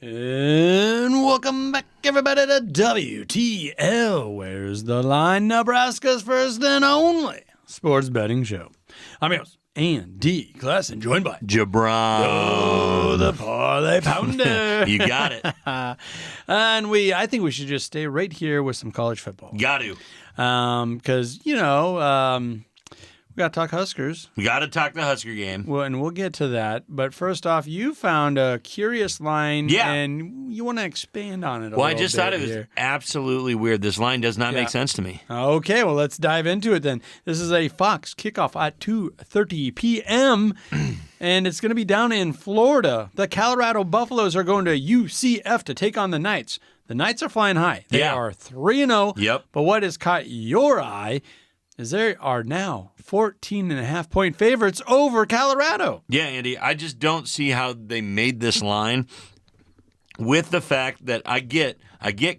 And welcome back, everybody, to WTL. Where's the Line? Nebraska's first and only sports betting show. I'm your host, Andy Klassen, joined by Jabron. Oh, the parlay pounder. You got it. And I think we should just stay right here with some college football. Got to. Because, we got to talk Huskers. We got to talk the Husker game. Well, and we'll get to that. But first off, you found a curious line, and you want to expand on it a little bit. Well, I just thought it was absolutely weird. This line does not make sense to me. Okay, well, let's dive into it then. This is a Fox kickoff at 2:30 p.m., and it's going to be down in Florida. The Colorado Buffaloes are going to UCF to take on the Knights. The Knights are flying high. They are 3-0. Yep. But what has caught your eye is they are now 14.5-point favorites over Colorado. Yeah, Andy, I just don't see how they made this line with the fact that I get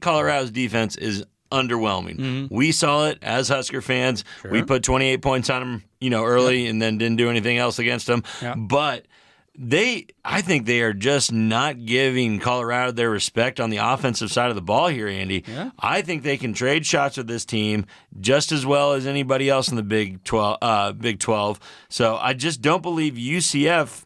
Colorado's defense is underwhelming. Mm-hmm. We saw it as Husker fans. Sure. We put 28 points on them, early and then didn't do anything else against them. Yep. But I think they are just not giving Colorado their respect on the offensive side of the ball here, Andy. Yeah. I think they can trade shots with this team just as well as anybody else in the Big 12. So I just don't believe UCF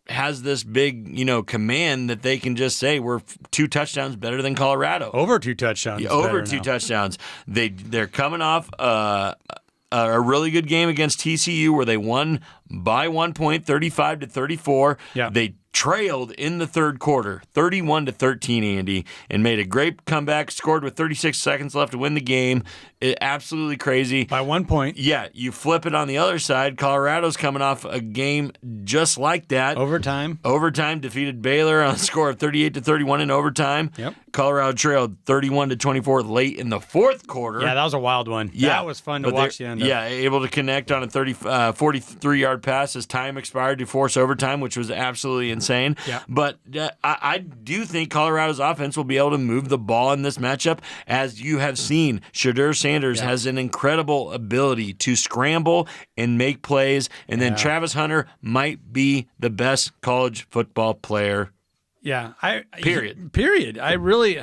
has this big, command that they can just say we're 2 touchdowns better than Colorado. Over 2 touchdowns. Yeah, over 2 touchdowns. They're coming off a really good game against TCU where they won by 1 point, 35-34. Yeah. They trailed in the third quarter, 31-13, Andy, and made a great comeback, scored with 36 seconds left to win the game. Absolutely crazy. By 1 point. Yeah, you flip it on the other side. Colorado's coming off a game just like that. Overtime, defeated Baylor on a score of 38-31 in overtime. Yep. Colorado trailed 31-24 late in the fourth quarter. Yeah, that was a wild one. Yeah. That was fun to watch the end of. Yeah, able to connect on a 43-yard pass as time expired to force overtime, which was absolutely insane. Yeah. But I do think Colorado's offense will be able to move the ball in this matchup. As you have seen, Shedeur Sanders has an incredible ability to scramble and make plays, and then Travis Hunter might be the best college football player. Yeah. Period. I really...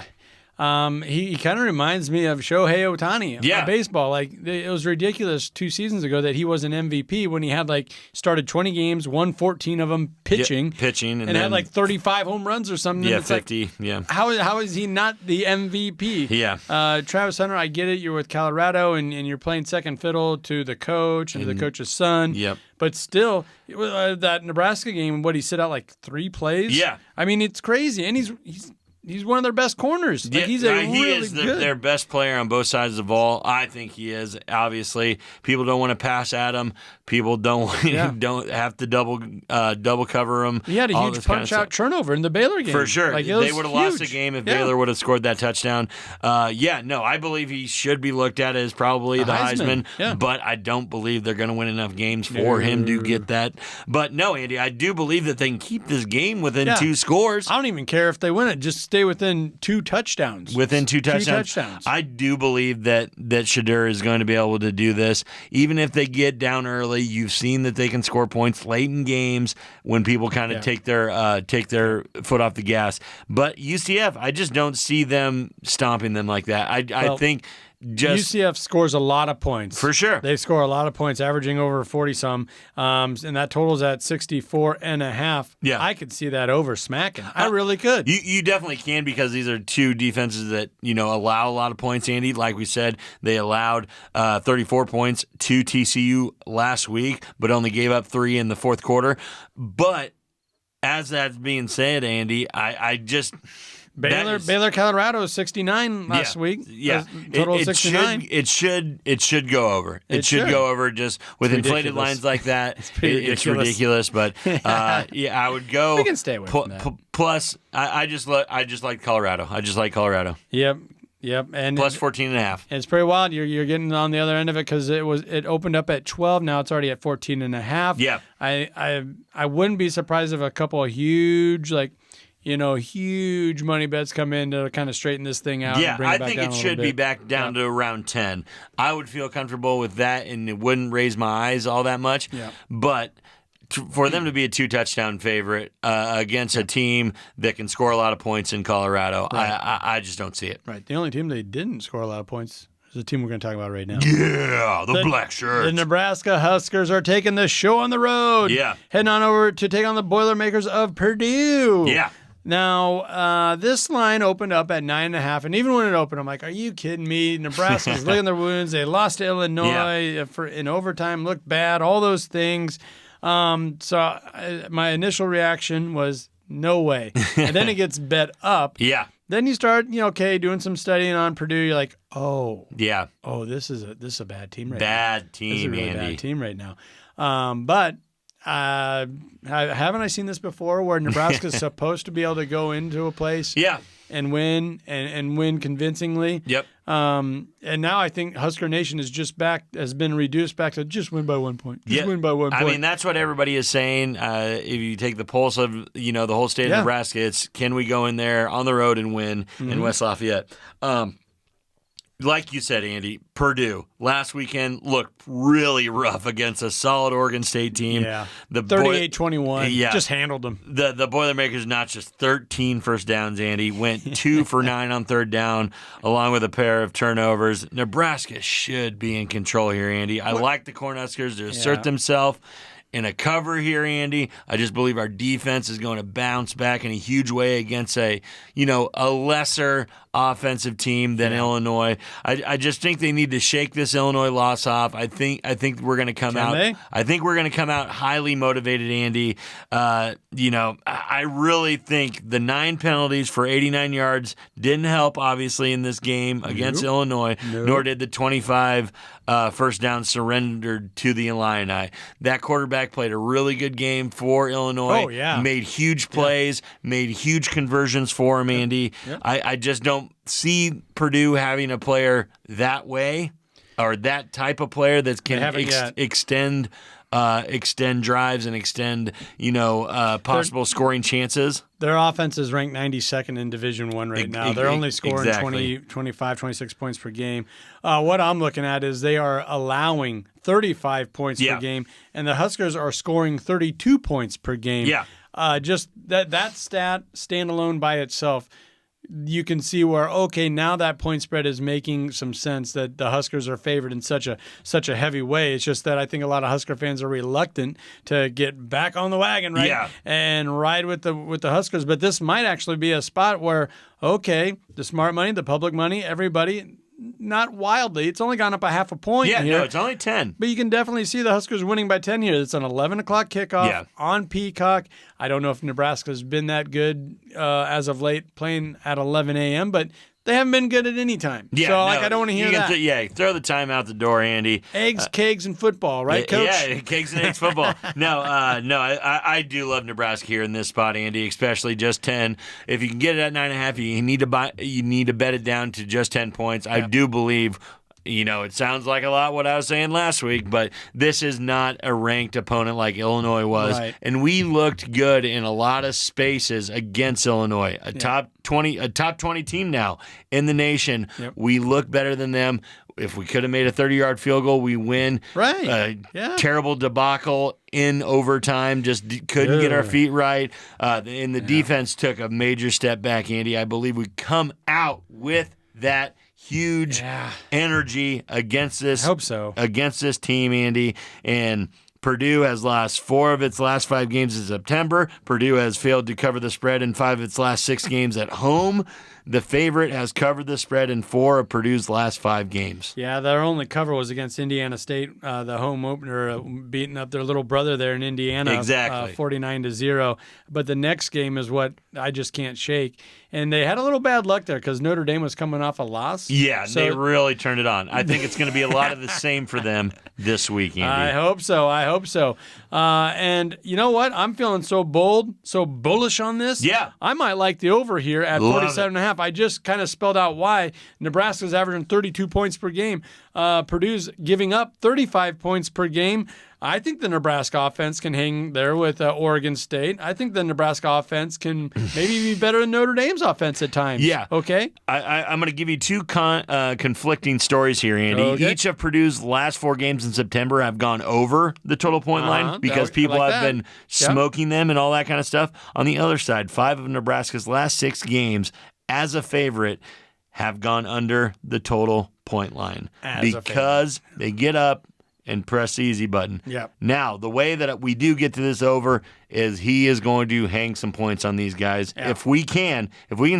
he kind of reminds me of Shohei Ohtani. Baseball. It was ridiculous 2 seasons ago that he was an MVP when he had started 20 games, won 14 of them pitching, and then had 35 home runs or something. Yeah, 50. How is he not the MVP? Yeah. Travis Hunter, I get it. You're with Colorado and you're playing second fiddle to the coach and to the coach's son. Yep. But still, that Nebraska game, he sit out 3 plays? Yeah. I mean, it's crazy, and he's one of their best corners. He is their best player on both sides of the ball. I think he is. Obviously, people don't want to pass at him. People don't have to double cover him. He had a huge punch-out turnover in the Baylor game. For sure. They would have lost the game if Baylor would have scored that touchdown. I believe he should be looked at as probably the Heisman, but I don't believe they're going to win enough games for him to get that. But no, Andy, I do believe that they can keep this game within 2 scores. I don't even care if they win it. Just stay within 2 touchdowns. Within 2 touchdowns. I do believe that Shedeur is going to be able to do this. Even if they get down early, you've seen that they can score points late in games when people kind of take their foot off the gas. But UCF, I just don't see them stomping them like that. I think UCF scores a lot of points. For sure. They score a lot of points, averaging over 40-some, and that totals at 64.5. Yeah. I could see that over smacking. I really could. You definitely can, because these are 2 defenses that, allow a lot of points, Andy. Like we said, they allowed 34 points to TCU last week, but only gave up 3 in the fourth quarter. But as that's being said, Andy, I just... Baylor, Colorado 69 last week. Yeah, total 69. It should go over. It should go over just with inflated lines like that. It's ridiculous, but I would go. We can stay away from that. Plus, I just like Colorado. I just like Colorado. Yep, and plus 14.5. It's pretty wild. You're getting on the other end of it because it opened up at 12. Now it's already at 14.5. Yeah, I wouldn't be surprised if a couple of huge huge money bets come in to kind of straighten this thing out. Yeah, and bring it back I think down it should be back down to around 10. I would feel comfortable with that, and it wouldn't raise my eyes all that much. Yeah. But for them to be a 2-touchdown favorite against a team that can score a lot of points in Colorado, right. I just don't see it. Right. The only team they didn't score a lot of points is the team we're going to talk about right now. Yeah, the black shirts. The Nebraska Huskers are taking the show on the road. Yeah. Heading on over to take on the Boilermakers of Purdue. Yeah. Now, this line opened up at 9.5, and even when it opened, I'm like, are you kidding me? Nebraska's licking their wounds. They lost to Illinois in overtime, looked bad, all those things. My initial reaction was, no way. And then it gets bet up. Yeah. Then you start, doing some studying on Purdue. You're like, yeah, this is a bad team right now. Bad team, this is a really Andy. bad team right now. But haven't I seen this before where Nebraska's supposed to be able to go into a place and win and win convincingly? Yep. And now I think Husker Nation has been reduced back to just win by 1 point. Win by 1 point. I mean, that's what everybody is saying. If you take the pulse of the whole state of Nebraska, it's can we go in there on the road and win in West Lafayette? Like you said, Andy, Purdue last weekend looked really rough against a solid Oregon State team. Yeah, 38-21. Just handled them. The Boilermakers notched just 13 first downs, Andy. Went 2 for 9 on third down, along with a pair of turnovers. Nebraska should be in control here, Andy. I like the Cornhuskers to assert themselves in a cover here, Andy. I just believe our defense is going to bounce back in a huge way against a lesser offensive team than Illinois. I just think they need to shake this Illinois loss off. I think we're going to come out. I think we're going to come out highly motivated, Andy. I really think the 9 penalties for 89 yards didn't help, obviously, in this game against Illinois, nor did the 25 first down surrendered to the Illini. That quarterback played a really good game for Illinois. Oh, yeah. Made huge plays, made huge conversions for him, Andy. Yep. I just don't see Purdue having a player that way or that type of player that can extend drives and extend, possible scoring chances. Their offense is ranked 92nd in Division I right now. They're only scoring 20, 25, 26 points per game. What I'm looking at is they are allowing 35 points per game, and the Huskers are scoring 32 points per game. Yeah. Just that stat standalone by itself, you can see where, now that point spread is making some sense that the Huskers are favored in such a heavy way. It's just that I think a lot of Husker fans are reluctant to get back on the wagon, right? Yeah. And ride with the Huskers. But this might actually be a spot where, the smart money, the public money, everybody, not wildly. It's only gone up a half a point. Yeah, here, no, it's only 10. But you can definitely see the Huskers winning by 10 here. It's an 11 o'clock kickoff on Peacock. I don't know if Nebraska's been that good as of late playing at 11 a.m., but they haven't been good at any time. Yeah, so, I don't want to hear that. Throw the time out the door, Andy. Eggs, kegs, and football, right, Coach? Yeah, kegs and eggs football. I do love Nebraska here in this spot, Andy, especially just 10. If you can get it at 9.5, you need to bet it down to just 10 points. I do believe. It sounds like a lot what I was saying last week, but this is not a ranked opponent like Illinois was. Right. And we looked good in a lot of spaces against Illinois, a top 20 team now in the nation. Yep. We look better than them. If we could have made a 30-yard field goal, we win. Right. Terrible debacle in overtime. Just couldn't get our feet right. And the defense took a major step back, Andy. I believe we come out with that huge energy against this. I hope so. Against this team, Andy. And Purdue has lost 4 of its last 5 games in September. Purdue has failed to cover the spread in 5 of its last 6 games at home. The favorite has covered the spread in 4 of Purdue's last 5 games. Yeah, their only cover was against Indiana State, the home opener, beating up their little brother there in Indiana, 49-0. But the next game is what I just can't shake. And they had a little bad luck there because Notre Dame was coming off a loss. Yeah, so they really turned it on. I think it's going to be a lot of the same for them this week, Andy. I hope so. And you know what? I'm feeling so bold, so bullish on this. Yeah. I might like the over here at 47.5. I just kind of spelled out why. Nebraska's averaging 32 points per game. Purdue's giving up 35 points per game. I think the Nebraska offense can hang there with Oregon State. I think the Nebraska offense can maybe be better than Notre Dame's offense at times. Yeah. Okay? I'm going to give you two conflicting stories here, Andy. Okay. Each of Purdue's last 4 games in September have gone over the total point line because people have been smoking them and all that kind of stuff. On the other side, 5 of Nebraska's last 6 games as a favorite have gone under the total point line because they get up and press the easy button. Yep. Now, the way that we do get to this over is he is going to hang some points on these guys. Yeah. If we can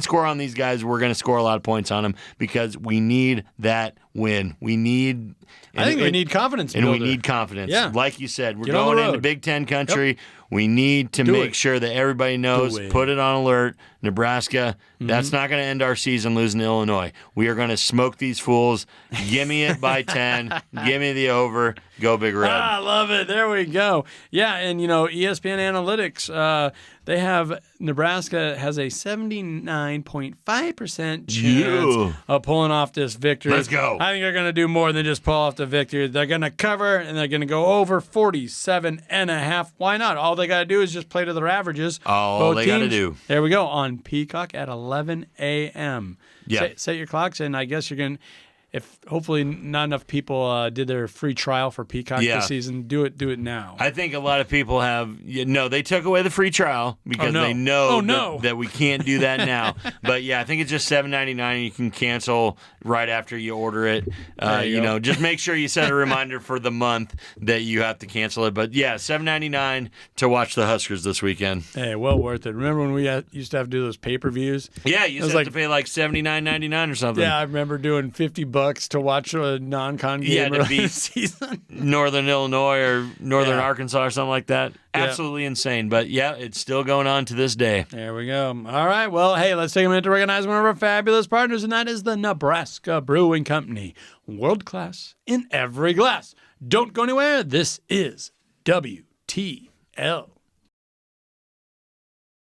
score on these guys, we're going to score a lot of points on them because we need that win. We need... I think we need confidence and builder. we need confidence. Yeah. Like you said, we're Get on the going into road. Big Ten country. Yep. We need to make sure that everybody knows, put it on alert. Nebraska, that's not going to end our season losing to Illinois. We are going to smoke these fools. Give me it by 10. Give me the over. Go Big Red. I love it. There we go. Yeah, and ESPN Analytics, they have Nebraska has a 79.5% chance of pulling off this victory. Let's go. I think they're going to do more than just pull off the victory. They're going to cover, and they're going to go over 47.5. Why not? All they got to do is just play to their averages. All they got to do. There we go, on Peacock at 11 a.m. Yeah. Set your clocks, and I guess you're going to, if hopefully not enough people did their free trial for Peacock this season, do it now. I think a lot of people have. They took away the free trial because they know that we can't do that now. But yeah, I think it's just $7.99. You can cancel right after you order it. Just make sure you set a reminder for the month that you have to cancel it. But yeah, $7.99 to watch the Huskers this weekend. Hey, well worth it. Remember when we used to have to do those pay-per-views? Yeah, you used to have to pay like $79.99 or something. Yeah, I remember doing $50 to watch a non-con game to beat season. Northern Illinois or Northern Arkansas or something like that. Absolutely insane. But yeah, it's still going on to this day. There we go. All right. Well, hey, let's take a minute to recognize one of our fabulous partners, and that is the Nebraska Brewing Company. World class in every glass. Don't go anywhere. This is WTL.